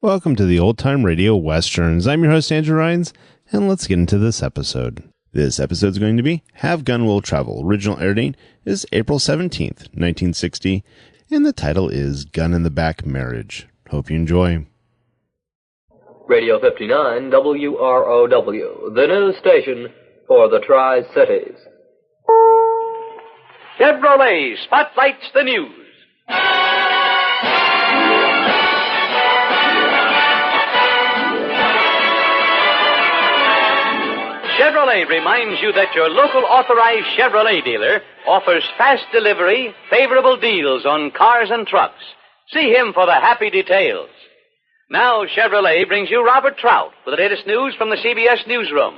Welcome to the Old Time Radio Westerns. I'm your host, Andrew Rhynes, and let's get into this episode. This episode is going to be Have Gun Will Travel. Original air date is April 17th, 1960, and the title is Gun in the Back Marriage. Hope you enjoy. Radio 59 WROW, the news station for the Tri-Cities. Chevrolet spotlights the news. Chevrolet reminds you that your local authorized Chevrolet dealer offers fast delivery, favorable deals on cars and trucks. See him for the happy details. Now Chevrolet brings you Robert Trout with the latest news from the CBS newsroom.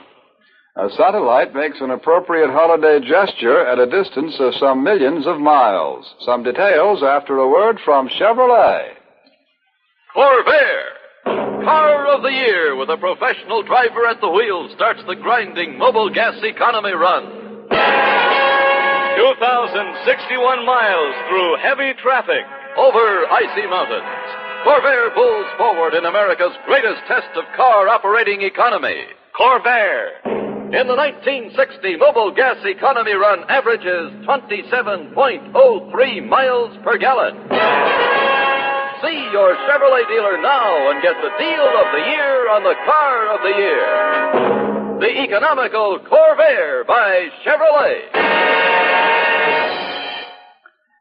A satellite makes an appropriate holiday gesture at a distance of some millions of miles. Some details after a word from Chevrolet. Corvair, Car of the Year, with a professional driver at the wheel, starts the grinding mobile gas economy run. 2,061 miles through heavy traffic, over icy mountains. Corvair pulls forward in America's greatest test of car operating economy. Corvair. In the 1960 mobile gas economy run averages 27.03 miles per gallon. See your Chevrolet dealer now and get the deal of the year on the car of the year. The economical Corvair by Chevrolet.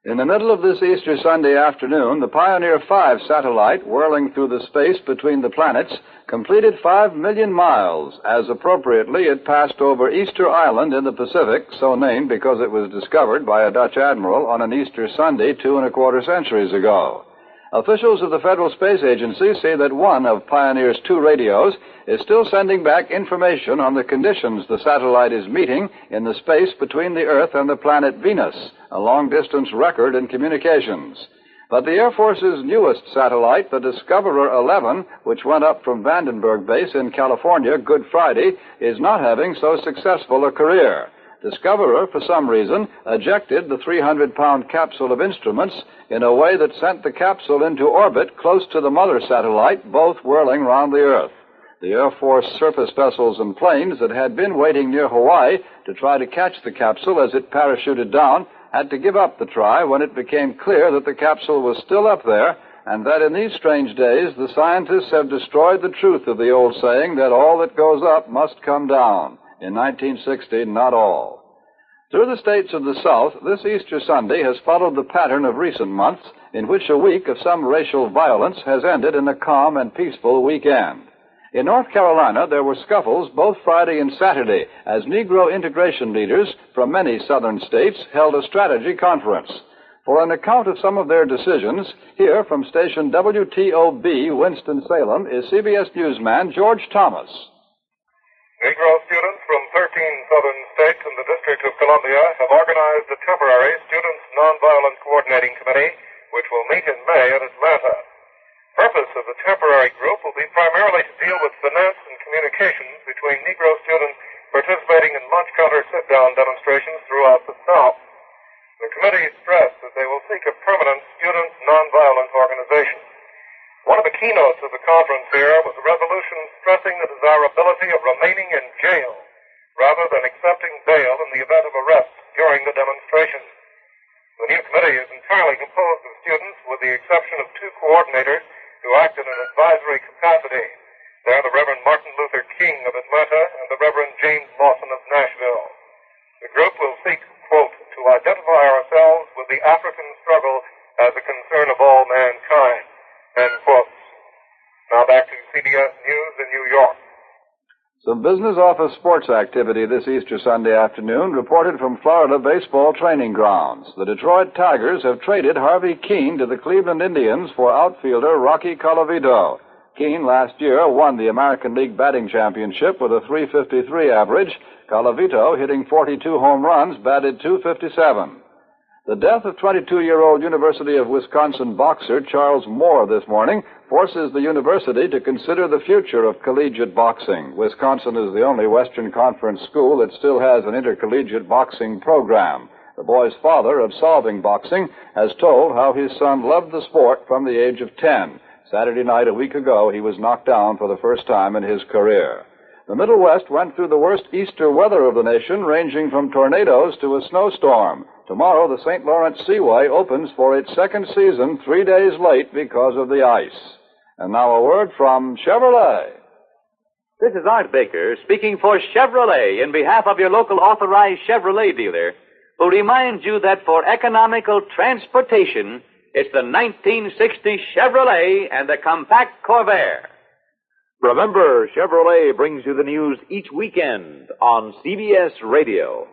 In the middle of this Easter Sunday afternoon, the Pioneer 5 satellite, whirling through the space between the planets, completed 5 million miles, as appropriately it passed over Easter Island in the Pacific, so named because it was discovered by a Dutch admiral on an Easter Sunday 2¼ centuries ago. Officials of the Federal Space Agency say that one of Pioneer's 2 radios is still sending back information on the conditions the satellite is meeting in the space between the Earth and the planet Venus, a long-distance record in communications. But the Air Force's newest satellite, the Discoverer 11, which went up from Vandenberg Base in California Good Friday, is not having so successful a career. Discoverer, for some reason, ejected the 300-pound capsule of instruments in a way that sent the capsule into orbit close to the mother satellite, both whirling round the Earth. The Air Force surface vessels and planes that had been waiting near Hawaii to try to catch the capsule as it parachuted down had to give up the try when it became clear that the capsule was still up there, and that in these strange days the scientists have destroyed the truth of the old saying that all that goes up must come down. In 1960, not all. Through the states of the South, this Easter Sunday has followed the pattern of recent months in which a week of some racial violence has ended in a calm and peaceful weekend. In North Carolina, there were scuffles both Friday and Saturday as Negro integration leaders from many southern states held a strategy conference. For an account of some of their decisions, here from station WTOB, Winston-Salem, is CBS newsman George Thomas. Negro students from 13 southern states and the District of Columbia have organized a temporary Students Nonviolent Coordinating Committee, which will meet in May at Atlanta. The purpose of the temporary group will be primarily to deal with finance and communications between Negro students participating in lunch counter sit-down demonstrations throughout the South. The committee stressed that they will seek a permanent Students Nonviolent organization. One of the keynotes of the conference here was a resolution stressing the desirability of remaining in jail rather than accepting bail in the event of arrest during the demonstration. The new committee is entirely composed of students with the exception of 2 coordinators who act in an advisory capacity. They are the Reverend Martin Luther King of Atlanta and the Reverend James Lawson of Nashville. The group will seek, quote, to identify ourselves with the African struggle as a concern of all mankind. End quotes. Now back to CBS News in New York. Some business office sports activity this Easter Sunday afternoon reported from Florida baseball training grounds. The Detroit Tigers have traded Harvey Keene to the Cleveland Indians for outfielder Rocky Colavito. Keene last year won the American League batting championship with a .353 average. Colavito, hitting 42 home runs, batted .257. The death of 22-year-old University of Wisconsin boxer Charles Moore this morning forces the university to consider the future of collegiate boxing. Wisconsin is the only Western Conference school that still has an intercollegiate boxing program. The boy's father, absolving boxing, has told how his son loved the sport from the age of 10. Saturday night a week ago, he was knocked down for the first time in his career. The Middle West went through the worst Easter weather of the nation, ranging from tornadoes to a snowstorm. Tomorrow, the St. Lawrence Seaway opens for its second season 3 days late because of the ice. And now a word from Chevrolet. This is Art Baker speaking for Chevrolet in behalf of your local authorized Chevrolet dealer, who reminds you that for economical transportation, it's the 1960 Chevrolet and the compact Corvair. Remember, Chevrolet brings you the news each weekend on CBS Radio.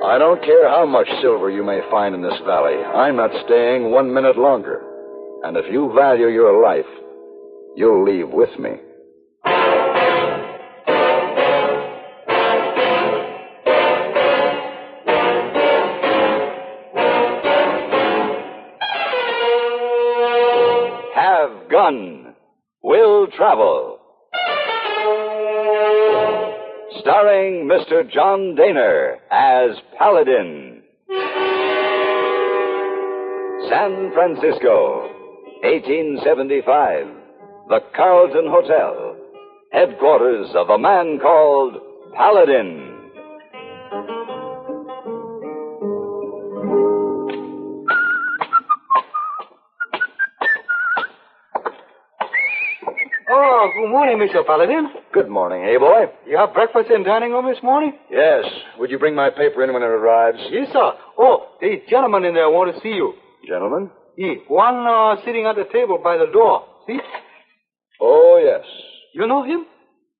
I don't care how much silver you may find in this valley. I'm not staying 1 minute longer. And if you value your life, you'll leave with me. Have Gun. Will Travel. Starring Mr. John Dehner as Paladin. San Francisco, 1875. The Carlton Hotel, headquarters of a man called Paladin. Oh, good morning, Mr. Paladin. Good morning, Heyboy. You have breakfast in dining room this morning? Yes. Would you bring my paper in when it arrives? Yes, sir. Oh, the gentleman in there want to see you. Gentlemen? Yeah, one sitting at the table by the door. See? Oh, yes. You know him?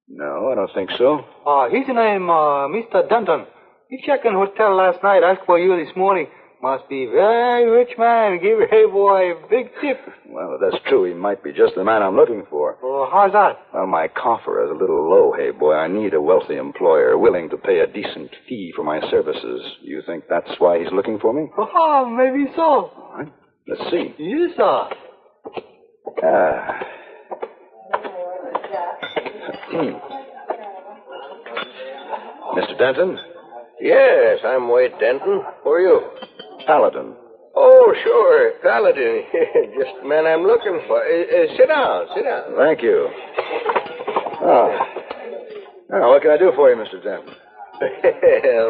No, I don't think so. His name, Mr. Denton. He checked in hotel last night, asked for you this morning. Must be very rich man. Give Heyboy a big tip. Well, if that's true, he might be just the man I'm looking for. Oh, how's that? Well, my coffer is a little low, Heyboy. I need a wealthy employer willing to pay a decent fee for my services. You think that's why he's looking for me? Oh, maybe so. All right. Let's see. Yes, sir. Mr. Denton? Yes, I'm Wade Denton. Who are you? Paladin. Oh, sure, Paladin. Just the man I'm looking for. Sit down, sit down. Thank you. Now, what can I do for you, Mr. Denton?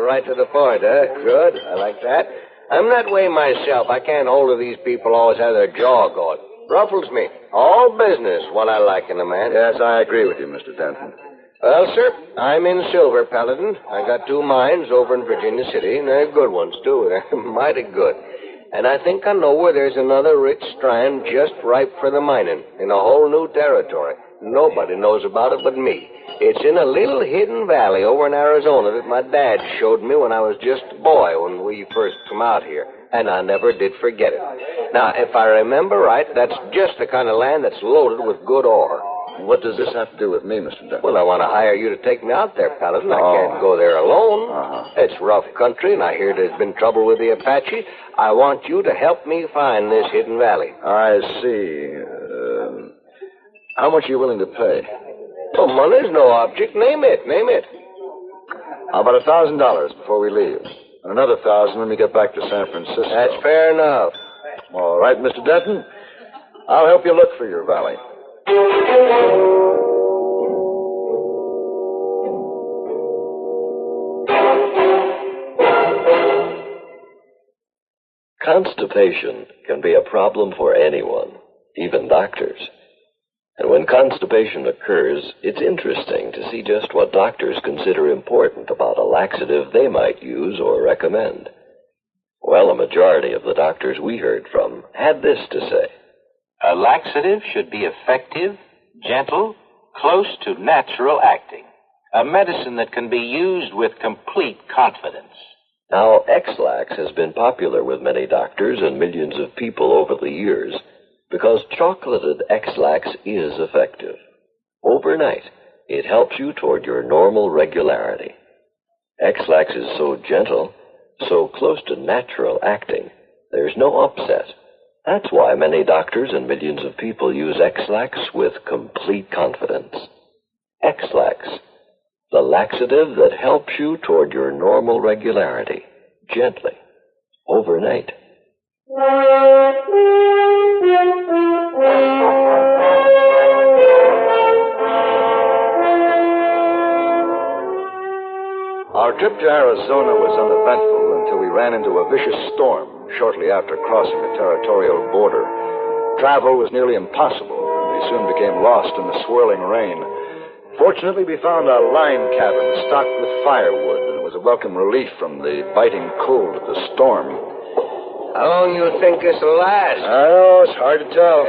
Right to the point, huh? Good, I like that. I'm that way myself. I can't hold of these people always have their jaw going. Ruffles me. All business, what I like in a man. Yes, I agree with you, Mr. Denton. Well, sir, I'm in silver, Paladin. I got 2 mines over in Virginia City, and they're good ones, too. They're mighty good. And I think I know where there's another rich strand just ripe for the mining in a whole new territory. Nobody knows about it but me. It's in a little hidden valley over in Arizona that my dad showed me when I was just a boy when we first come out here. And I never did forget it. Now, if I remember right, that's just the kind of land that's loaded with good ore. What does this have to do with me, Mr. Denton? Well, I want to hire you to take me out there, Paladin. I can't go there alone. It's rough country, and I hear there's been trouble with the Apache. I want you to help me find this hidden valley. I see. How much are you willing to pay? Oh, money's no object. Name it, name it. How about $1,000 before we leave? And another 1,000 when we get back to San Francisco. That's fair enough. All right, Mr. Denton. I'll help you look for your valley. Constipation can be a problem for anyone, even doctors. And when constipation occurs, it's interesting to see just what doctors consider important about a laxative they might use or recommend. Well, a majority of the doctors we heard from had this to say. A laxative should be effective, gentle, close to natural acting. A medicine that can be used with complete confidence. Now, X-Lax has been popular with many doctors and millions of people over the years because chocolated X-Lax is effective. Overnight, it helps you toward your normal regularity. X-Lax is so gentle, so close to natural acting, there's no upset. That's why many doctors and millions of people use X-Lax with complete confidence. X-Lax, the laxative that helps you toward your normal regularity, gently, overnight. Our trip to Arizona was uneventful until we ran into a vicious storm shortly after crossing the territorial border. Travel was nearly impossible. We soon became lost in the swirling rain. Fortunately, we found a line cabin stocked with firewood, and it was a welcome relief from the biting cold of the storm. How long you think this will last? I know, it's hard to tell.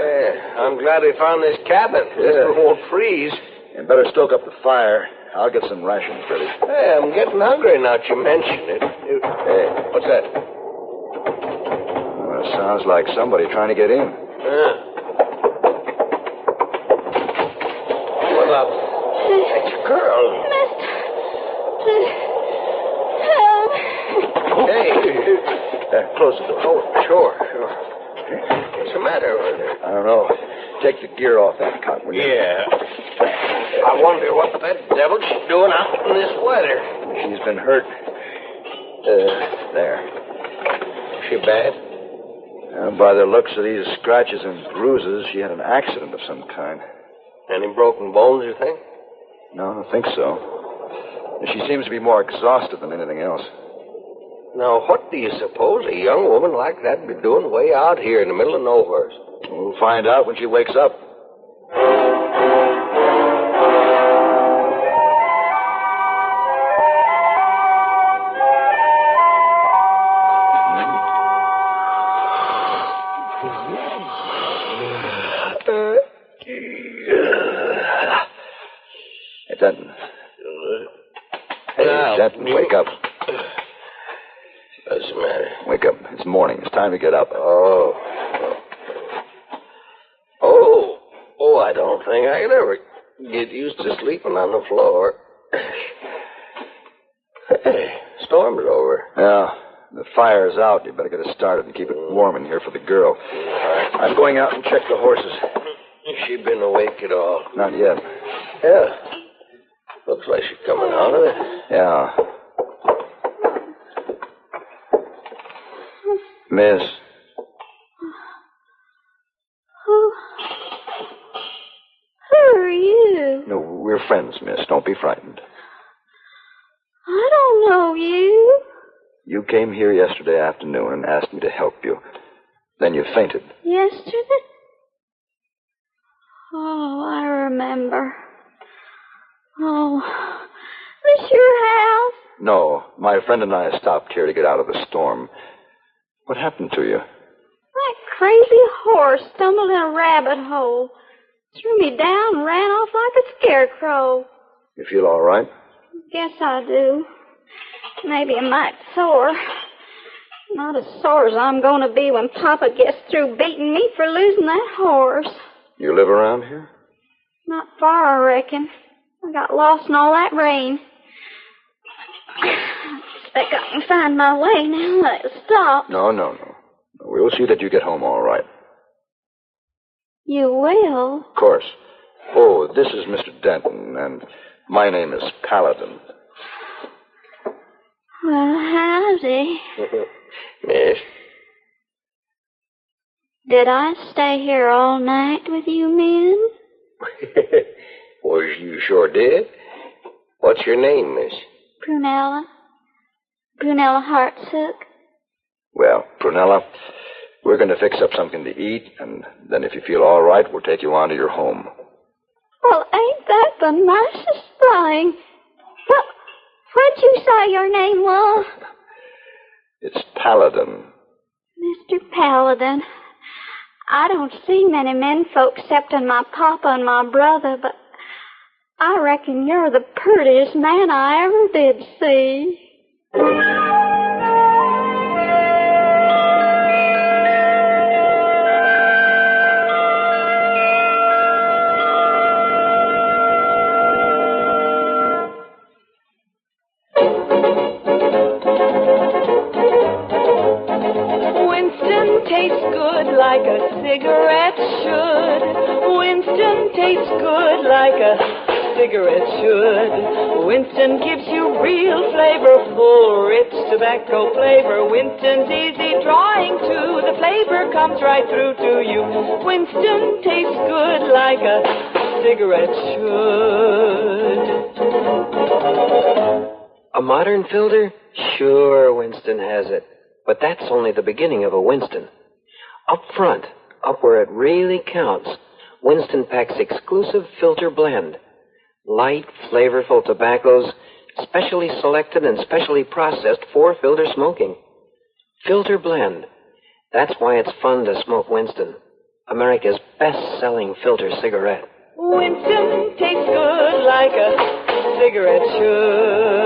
I'm glad we found this cabin. This one won't freeze. You better stoke up the fire. I'll get some rations ready. Hey, I'm getting hungry now that you mention it. Hey, What's that? well, it sounds like somebody trying to get in. What up? That's a girl. Hey, close the door. Oh, sure. What's the matter with her? I don't know. Take the gear off that cot, will you? Yeah. I wonder what that devil she's doing out in this weather. She's been hurt. There. She bad? By the looks of these scratches and bruises, she had an accident of some kind. Any broken bones, you think? No, I don't think so. She seems to be more exhausted than anything else. Now, what do you suppose a young woman like that be doing way out here in the middle of nowhere? We'll find out when she wakes up. Hey, Denton. Hey, Denton, wake up. What's the matter? Wake up. It's morning. It's time to get up. Oh, I don't think I can ever get used to sleeping on the floor. Hey, storm's over. Yeah, the fire's out. You better get it started and keep it warm in here for the girl. I'm going out and check the horses. Has she been awake at all? Not yet. Yeah. Looks like she's coming out of it. Yeah. Miss. Who are you? No, we're friends, miss. Don't be frightened. I don't know you. You came here yesterday afternoon and asked me to help you. Then you fainted. Yesterday? Oh, I remember. Oh, this your house? No, my friend and I stopped here to get out of the storm. What happened to you? That crazy horse stumbled in a rabbit hole, threw me down and ran off like a scarecrow. You feel all right? Guess I do. Maybe a mite sore. Not as sore as I'm going to be when Papa gets through beating me for losing that horse. You live around here? Not far, I reckon. I got lost in all that rain. I expect I can find my way now that it stopped. No. We'll see that you get home all right. You will? Of course. Oh, this is Mr. Denton, and my name is Paladin. Well, howdy. Miss? Did I stay here all night with you men? Well, you sure did. What's your name, miss? Prunella. Prunella Hartsook. Well, Prunella, we're going to fix up something to eat, and then if you feel all right, we'll take you on to your home. Well, ain't that the nicest thing? What'd you say your name was? It's Paladin. Mr. Paladin. I don't see many men folks excepting my papa and my brother, but I reckon you're the prettiest man I ever did see. Tastes good like a cigarette should. Winston tastes good like a cigarette should. Winston gives you real flavorful, rich tobacco flavor. Winston's easy drawing too. The flavor comes right through to you. Winston tastes good like a cigarette should. A modern filter? Sure, Winston has it. But that's only the beginning of a Winston. Up front, up where it really counts, Winston packs exclusive filter blend. Light, flavorful tobaccos, specially selected and specially processed for filter smoking. Filter blend. That's why it's fun to smoke Winston, America's best-selling filter cigarette. Winston tastes good like a cigarette should.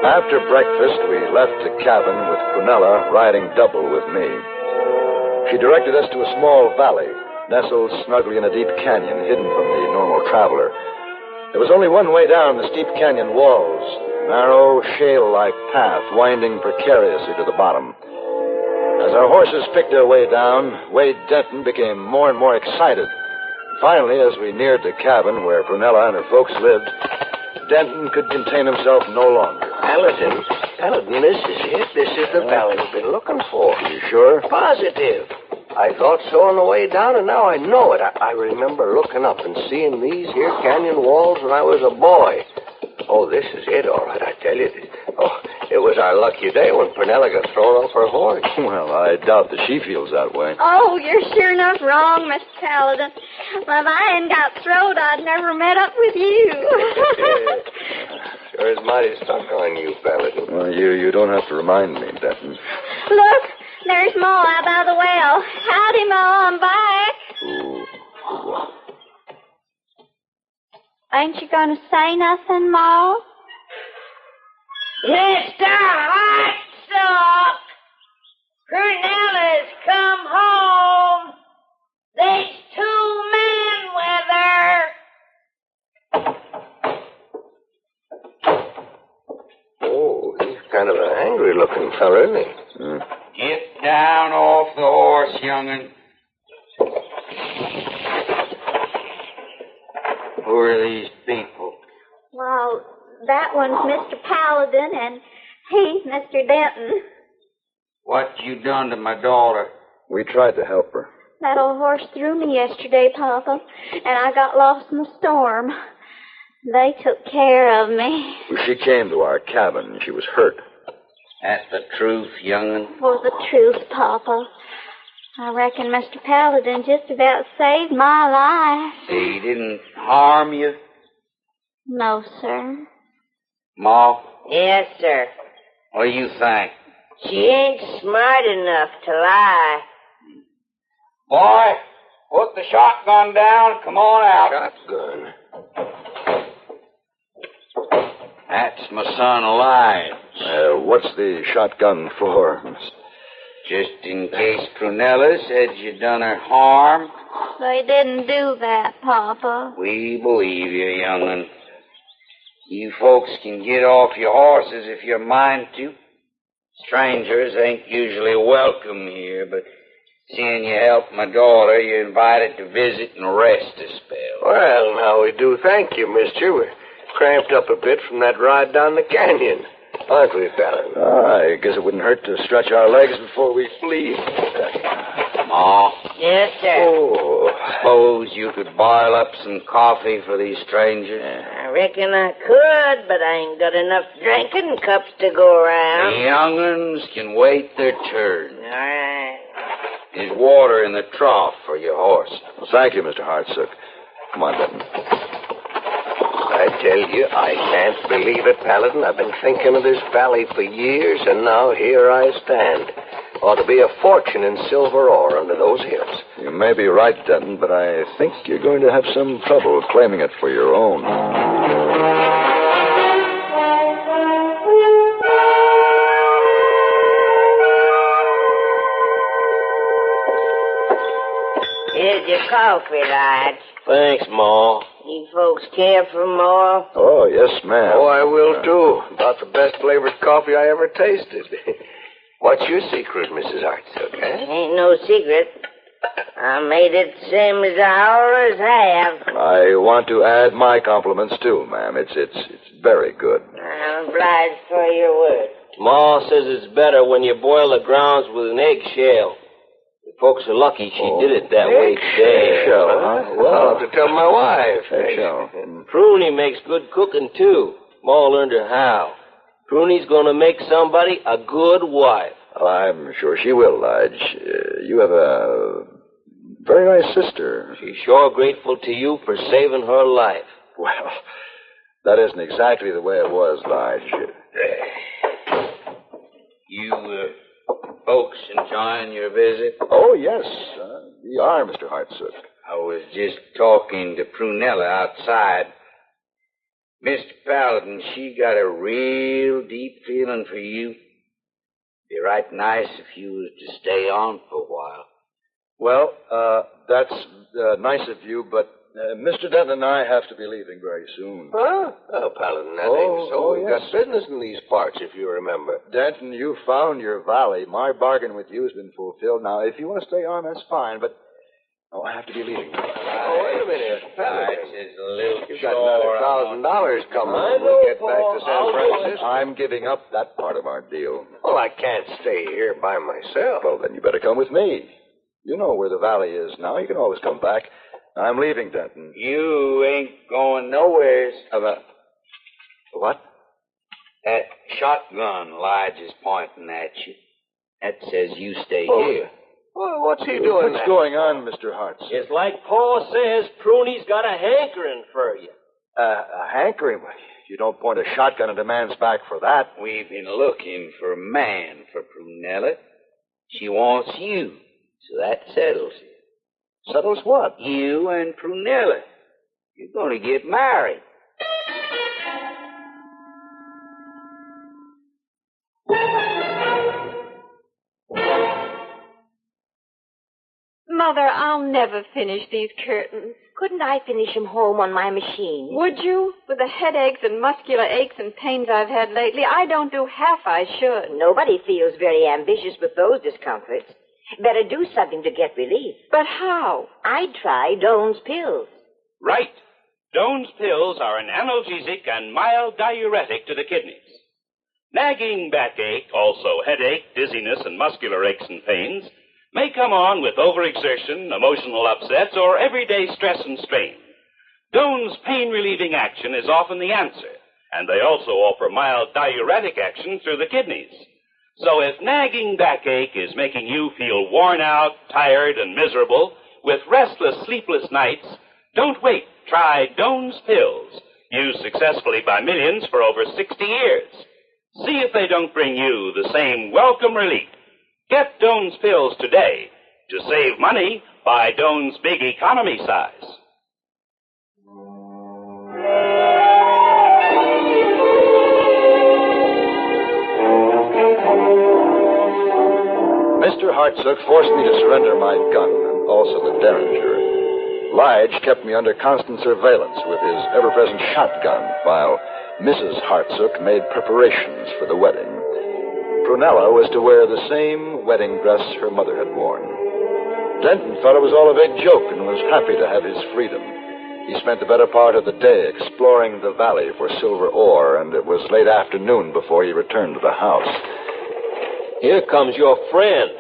After breakfast, we left the cabin with Prunella riding double with me. She directed us to a small valley, nestled snugly in a deep canyon hidden from the normal traveler. There was only one way down the steep canyon walls, narrow, shale-like path winding precariously to the bottom. As our horses picked their way down, Wade Denton became more and more excited. Finally, as we neared the cabin where Prunella and her folks lived, Denton could contain himself no longer. Paladin, this is it. This is the valley we've been looking for. You sure? Positive. I thought so on the way down, and now I know it. I remember looking up and seeing these here canyon walls when I was a boy. Oh, this is it, all right, I tell you. Oh, it was our lucky day when Prunella got thrown off her horse. Well, I doubt that she feels that way. Oh, you're sure enough wrong, Miss Paladin. Well, if I hadn't got throwed, I'd never met up with you. Sure is mighty stuck on you, Paladin. Well, you don't have to remind me, Denton. Look, there's Ma out by the well. Howdy, Ma, I'm back. Ooh. Ain't you going to say nothing, Ma? Mr. Hotsock, Cornella's come home. There's 2 men with her. Oh, he's kind of an angry-looking fella, isn't he? Get down off the horse, young'un. Who are these people? Well, that one's Mr. Paladin, and he's Mr. Denton. What you done to my daughter? We tried to help her. That old horse threw me yesterday, Papa, and I got lost in the storm. They took care of me. She came to our cabin. She was hurt. That's the truth, young'un. For the truth, Papa. I reckon Mr. Paladin just about saved my life. He didn't harm you? No, sir. Ma? Yes, sir. What do you think? She ain't smart enough to lie. Boy, put the shotgun down. Come on out. Shotgun? That's my son alive. What's the shotgun for? Just in case Prunella said you done her harm. They didn't do that, Papa. We believe you, young'un. You folks can get off your horses if you mind to. Strangers ain't usually welcome here, but seeing you helped my daughter, you're invited to visit and rest a spell. Well, now we do thank you, mister. We're cramped up a bit from that ride down the canyon. Aren't we, Paladin? I guess it wouldn't hurt to stretch our legs before we flee. Ma? Yes, sir. Oh, suppose you could boil up some coffee for these strangers? I reckon I could, but I ain't got enough drinking cups to go around. The young'uns can wait their turn. All right. There's water in the trough for your horse. Well, thank you, Mr. Hartsook. Come on, Denton. I tell you, I can't believe it, Paladin. I've been thinking of this valley for years, and now here I stand. Ought to be a fortune in silver ore under those hills. You may be right, Denton, but I think you're going to have some trouble claiming it for your own. Here's your coffee, lads. Thanks, Ma. You folks care for more? Oh, yes, ma'am. Oh, I will, too. About the best flavored coffee I ever tasted. What's your secret, Mrs. Hartsook, Ain't no secret. I made it same as I always have. I want to add my compliments, too, ma'am. It's very good. I'm obliged for your word. Ma says it's better when you boil the grounds with an eggshell. The folks are lucky she did it that way today. Eggshell, huh? Well, I'll have to tell my wife. Eggshell. And Pruny makes good cooking, too. Ma learned her how. Pruny's going to make somebody a good wife. Well, I'm sure she will, Lige. You have a very nice sister. She's sure grateful to you for saving her life. Well, that isn't exactly the way it was, Lige. You, folks enjoying your visit? Oh, yes. We are, Mr. Hartsook. I was just talking to Prunella outside. Mr. Paladin, she got a real deep feeling for you. Be right nice if you was to stay on for a while. Well, that's nice of you, but Mr. Denton and I have to be leaving very soon. Huh? Oh, Paladin, that ain't so. We've got business in these parts, if you remember. Denton, you found your valley. My bargain with you has been fulfilled. Now, if you want to stay on, that's fine, but I have to be leaving. Oh, wait a minute. Paladin. It's a little You've got another $1,000 coming when we get back to San Francisco. I'm giving up that part of our deal. Well, I can't stay here by myself. Well, then you better come with me. You know where the valley is now. You can always come back. I'm leaving, Denton. You ain't going nowheres. What? That shotgun Lige is pointing at you. That says you stay here. Well, what's he doing? What's going on, Mr. Hartsook? It's like Paul says, Pruny's got a hankering for you. A hankering? You don't point a shotgun at a man's back for that. We've been looking for a man for Prunella. She wants you, so that settles it. Settles what? You and Prunella. You're going to get married. Mother, I'll never finish these curtains. Couldn't I finish 'em home on my machine? Would you? With the headaches and muscular aches and pains I've had lately, I don't do half I should. Nobody feels very ambitious with those discomforts. Better do something to get relief. But how? I'd try Doan's pills. Right. Doan's pills are an analgesic and mild diuretic to the kidneys. Nagging backache, also headache, dizziness, and muscular aches and pains may come on with overexertion, emotional upsets, or everyday stress and strain. Doan's pain-relieving action is often the answer, and they also offer mild diuretic action through the kidneys. So if nagging backache is making you feel worn out, tired, and miserable, with restless, sleepless nights, don't wait. Try Doan's pills, used successfully by millions for over 60 years. See if they don't bring you the same welcome relief. Get Doan's pills today. To save money, buy Doan's big economy size. Mr. Hartsook forced me to surrender my gun, and also the Derringer. Lige kept me under constant surveillance with his ever-present shotgun, while Mrs. Hartsook made preparations for the wedding. Prunella was to wear the same wedding dress her mother had worn. Denton thought it was all a big joke and was happy to have his freedom. He spent the better part of the day exploring the valley for silver ore, and it was late afternoon before he returned to the house. Here comes your friend.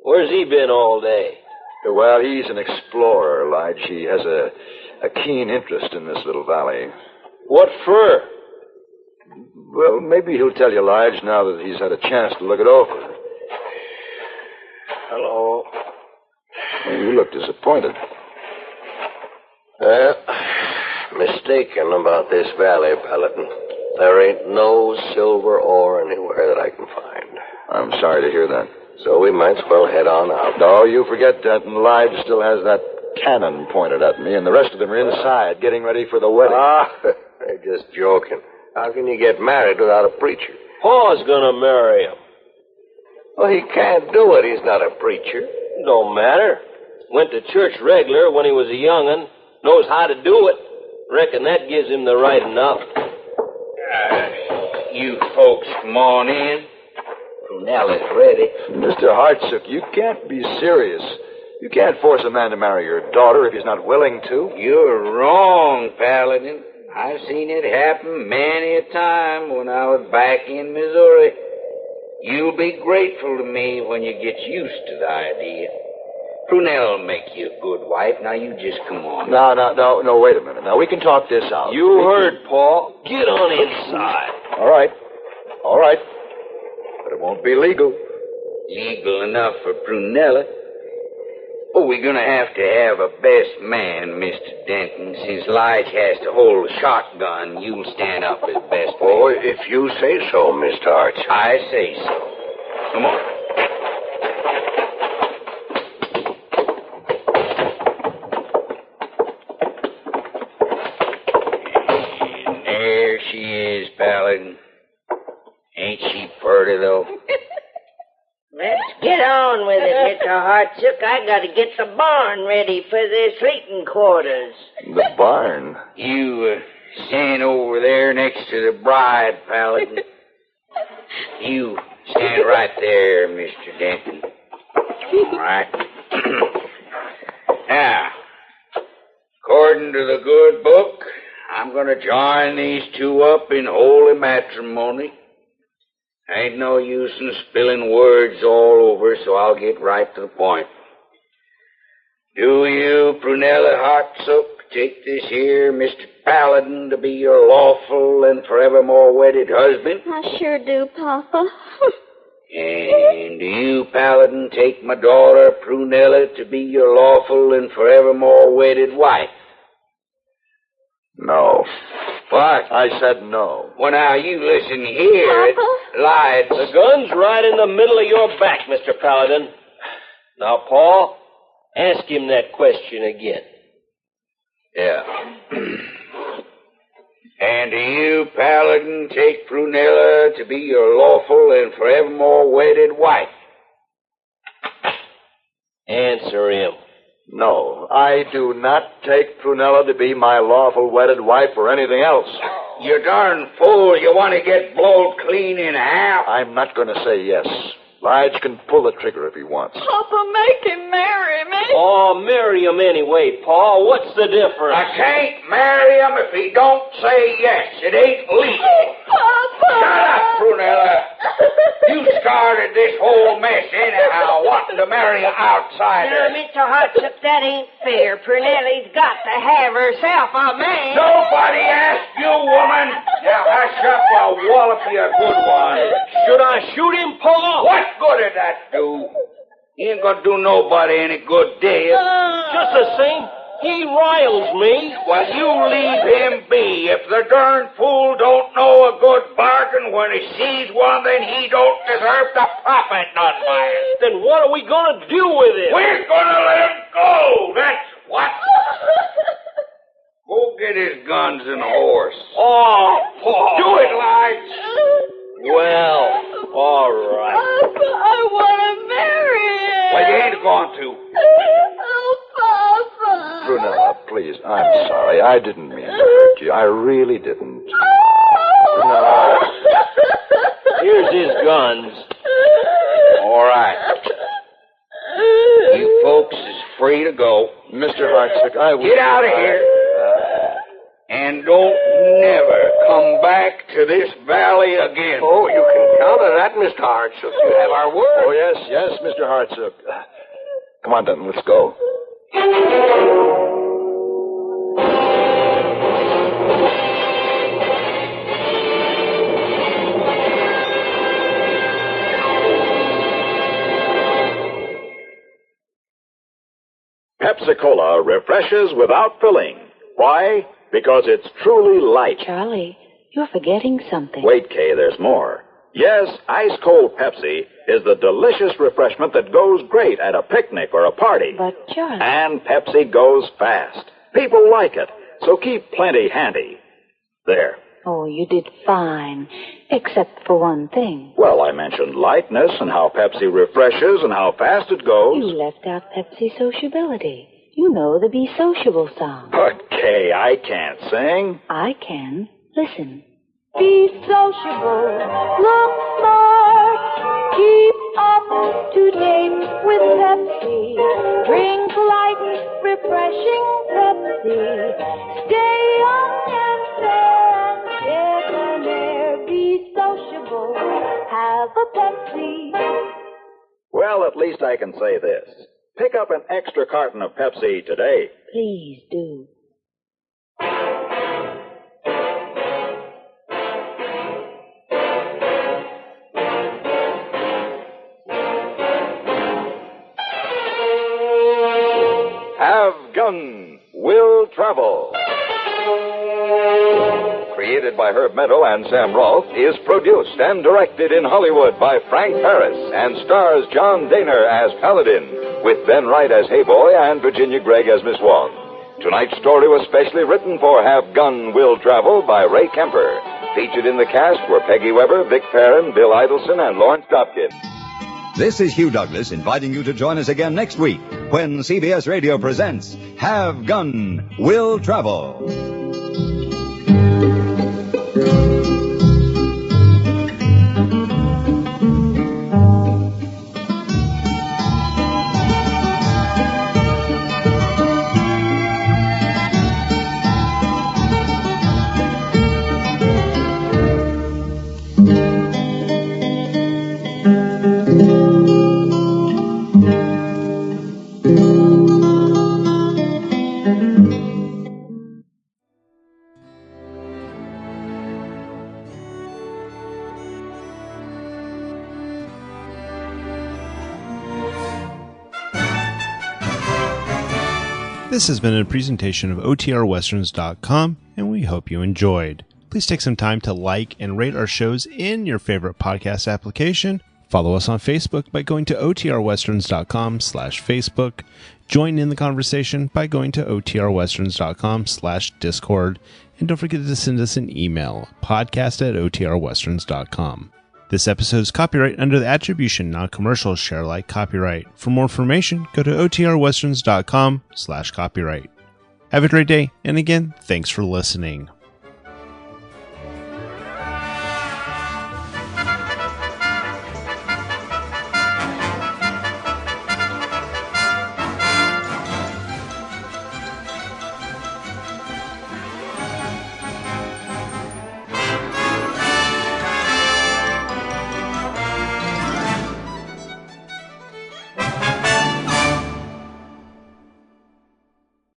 Where's he been all day? Well, he's an explorer, Lige. He has a keen interest in this little valley. What for? Well, maybe he'll tell you, Lige, now that he's had a chance to look it over. Hello. Well, you look disappointed. Mistaken about this valley, Paladin. There ain't no silver ore anywhere that I can find. I'm sorry to hear that. So we might as well head on out. No, you forget, Denton. Lige still has that cannon pointed at me, and the rest of them are inside getting ready for the wedding. They're just joking. How can you get married without a preacher? Pa's gonna marry him. Well, he can't do it. He's not a preacher. Don't matter. Went to church regular when he was a young'un. Knows how to do it. Reckon that gives him the right enough. You folks come on in. Prunella's ready. Mr. Hartsook, you can't be serious. You can't force a man to marry your daughter if he's not willing to. You're wrong, Paladin. I've seen it happen many a time when I was back in Missouri. You'll be grateful to me when you get used to the idea. Prunella'll make you a good wife. Now you just come on. No, wait a minute. Now, we can talk this out. You heard, Paul. Get on inside. All right. But it won't be legal. Legal enough for Prunella. Oh, we're going to have a best man, Mr. Denton. Since Lige has to hold a shotgun, you'll stand up as best man. Oh, if you say so, Mr. Arch. I say so. Come on. And there she is, Paladin. Ain't she pretty, though? Let's get on with it, Mr. Hartsook. I gotta get the barn ready for their sleeping quarters. The barn? You stand over there next to the bride, Paladin. You stand right there, Mr. Denton. All right. Now, according to the good book, I'm going to join these two up in holy matrimony. Ain't no use in spilling words all over, so I'll get right to the point. Do you, Prunella Hartsook, take this here Mr. Paladin to be your lawful and forevermore wedded husband? I sure do, Papa. And do you, Paladin, take my daughter, Prunella, to be your lawful and forevermore wedded wife? No. What? I said no. Well, now, you listen here. Lied. The gun's right in the middle of your back, Mr. Paladin. Now, Paul, ask him that question again. Yeah. And do you, Paladin, take Prunella to be your lawful and forevermore wedded wife? Answer him. No, I do not take Prunella to be my lawful wedded wife or anything else. You darn fool. You want to get blowed clean in half? I'm not going to say yes. Lige can pull the trigger if he wants. Papa, make him marry me. Oh, marry him anyway, Paul. What's the difference? I can't marry him if he don't say yes. It ain't legal. Papa! Shut up, Prunella. You started this whole mess anyhow, wanting to marry an outsider. Now, Mr. Hartsook, that ain't fair. Prunella's got to have herself a man. Nobody asked you, woman. Now hush up, I'll wallop you a good one. Should I shoot him, Paul? What good did that do? He ain't gonna do nobody any good, dear. Just the same, he riles me. Well, you leave him be. If the darn fool don't know a good bargain when he sees one, then he don't deserve to profit none by it. Then what are we gonna do with him? We're gonna let him go, that's what. Go get his guns and horse. Oh, Paul. Do it, Lige. Well, all right. Papa, I want to marry him. Well, you ain't going to. Oh, Papa. Prunella, please, I'm sorry. I didn't mean to hurt you. I really didn't. Prunella. Here's his guns. All right. You folks is free to go. Mr. Hartsook, I will... Get out of here. And don't never come back to this valley again. Oh, you can count on that, Mr. Hartsook. You have our word. Oh, yes, Mr. Hartsook. Come on, Denton, let's go. Pepsi-Cola refreshes without filling. Why? Because it's truly light. Charlie, you're forgetting something. Wait, Kay, there's more. Yes, ice-cold Pepsi is the delicious refreshment that goes great at a picnic or a party. But, Charlie... And Pepsi goes fast. People like it, so keep plenty handy. There. Oh, you did fine, except for one thing. Well, I mentioned lightness and how Pepsi refreshes and how fast it goes. You left out Pepsi sociability. You know the Be Sociable song. But, Kay, I can't sing. I can. Listen. Be sociable. Look smart. Keep up to date with Pepsi. Drink light, refreshing Pepsi. Stay young and fair and debonair. Be sociable. Have a Pepsi. Well, at least I can say this. Pick up an extra carton of Pepsi today. Please do. Have Gun Will Travel. Created by Herb Meadow and Sam Rolfe, is produced and directed in Hollywood by Frank Paris and stars John Dehner as Paladin, with Ben Wright as Heyboy and Virginia Gregg as Miss Wong. Tonight's story was specially written for Have Gun Will Travel by Ray Kemper. Featured in the cast were Peggy Weber, Vic Perrin, Bill Idelson, and Lawrence Dobkin. This is Hugh Douglas inviting you to join us again next week when CBS Radio presents Have Gun Will Travel. This has been a presentation of OTRWesterns.com, and we hope you enjoyed. Please take some time to like and rate our shows in your favorite podcast application. Follow us on Facebook by going to OTRWesterns.com/Facebook. Join in the conversation by going to OTRWesterns.com/Discord. And don't forget to send us an email, podcast@OTRWesterns.com. This episode is copyright under the Attribution Non-Commercial Share Alike copyright. For more information, go to OTRWesterns.com/copyright. Have a great day, and again, thanks for listening.